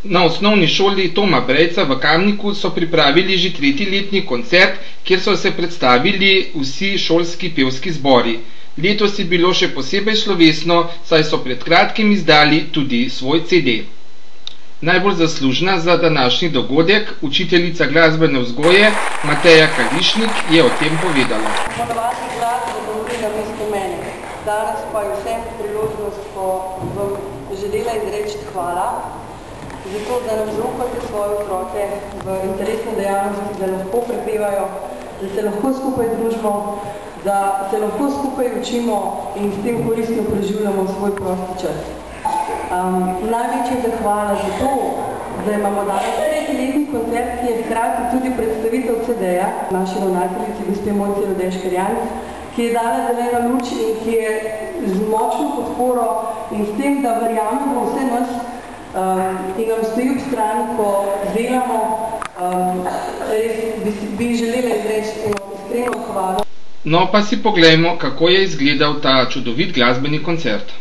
Na osnovni šoli Toma Brejca v Kamniku so pripravili že 3. letni koncert, kjer so se predstavili vsi šolski pevski zbori. Letos je bilo še posebej slovesno, saj so pred kratkim izdali tudi svoj CD. Najbolj zaslužna za današnji dogodek, učiteljica glasbene vzgoje Mateja Kališnik, je o tem povedala. Ponovadi glasba govori namesto mene. Danes pa je vsem priložnost, ko vam želela izreči hvala, zato da nam zaupate svoje otroke v interesne dejavnosti, da lahko prepevajo, da se lahko skupaj družimo, da se lahko skupaj učimo in s tem koristno preživljamo svoj prosti čas. Največja zahvala za to, da imamo danes 3. letni koncert, ki je hkrati tudi predstavitev CD-ja naši ravnateljici, gospe Mojci Rodeš-Karjan, ki je dala zeleno luč in ki je z močno podporo in s tem, da verjamemo vse nas in nam stoji ob strani, ko delamo, res bi želela izreči iskreno hvala. No, pa si poglejmo, kako je izgledal ta čudovit glasbeni koncert.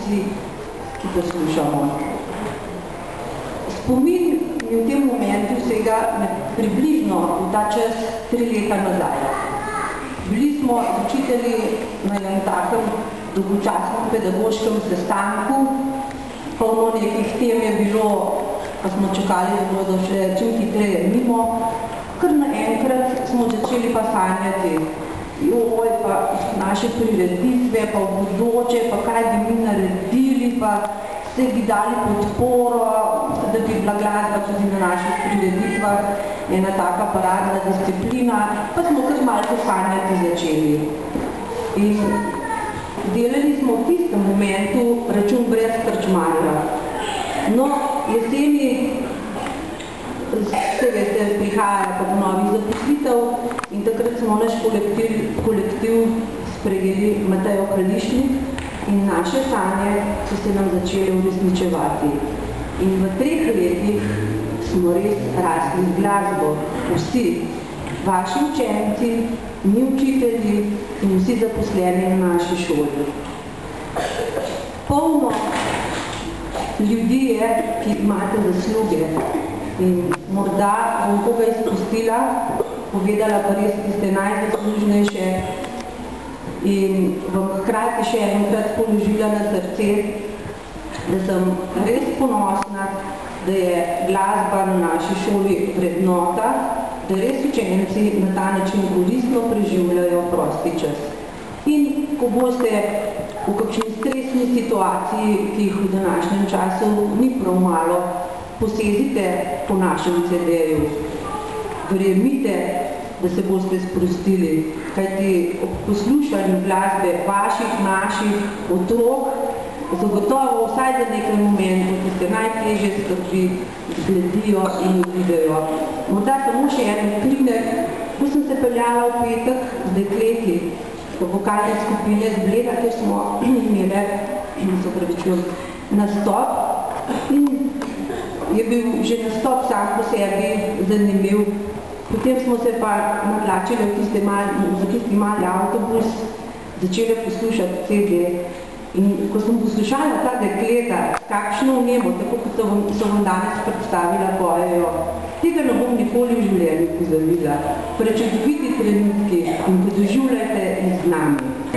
vsi, ki poslušamo. Spomin mi v tem momentu vsega približno v ta čas 3 leta nazaj. Bili smo učitelji na enem takem dolgočasnem pedagoškem sestanku, polno nekih tem je bilo, pa smo čakali, da bodo še čim hitreje mimo, kar naenkrat smo začeli pa sanjati, joj, pa naše prireditve, pa v bodoče, pa kaj bi mi naredili, pa se bi dali podporo, da bi bila glasba tudi na naših prireditvah, ena taka paradna disciplina, pa smo kar malce sanjati začeli. In delali smo v tistem momentu račun brez krčmarja. No, jeseni se veste, prihaja pa novih zaposlitev in takrat smo naš kolektiv sprejeli Matejo Kališnik in naše sanje so se nam začele uresničevati. In v 3 letih smo res rasli z glasbo, vsi, vaši učenci, mi učitelji in vsi zaposleni v naši šoli. Polno ljudi je, ki imate zasluge in morda bom koga izpustila, povedala pa res, ki ste najzaslužnejše in vam hkrati še enkrat položila na srce, da sem res ponosna, da je glasba na naši šoli vrednota, da res učenci na ta način koristno preživljajo prosti čas. In ko boste v kakšni stresni situaciji, ki jih v današnjem času ni prav malo, posezite po našem CD-ju. Verjemite, da se boste sprostili, kajti ob poslušanju glasbe vaših, naših otrok, zagotovo vsaj za nekaj momentov, ki ste najtežje skrbi, zgledijo in vidijo. Morda samo še en primer, ko sem se peljala v petek z dekleti v vokalne skupine z Bleda, kjer smo imeli nastop in je bil že nastop sam po sebi zanimiv. Potem smo se pa natlačili v tisti mali avtobus, začeli poslušati CD. In ko sem poslušala ta dekleta, kakšno vnemo, tako kot so vam danes predstavila, pojejo, tega ne bom nikoli v življenju pozabila. Prečudoviti trenutki in podoživljajte z nami.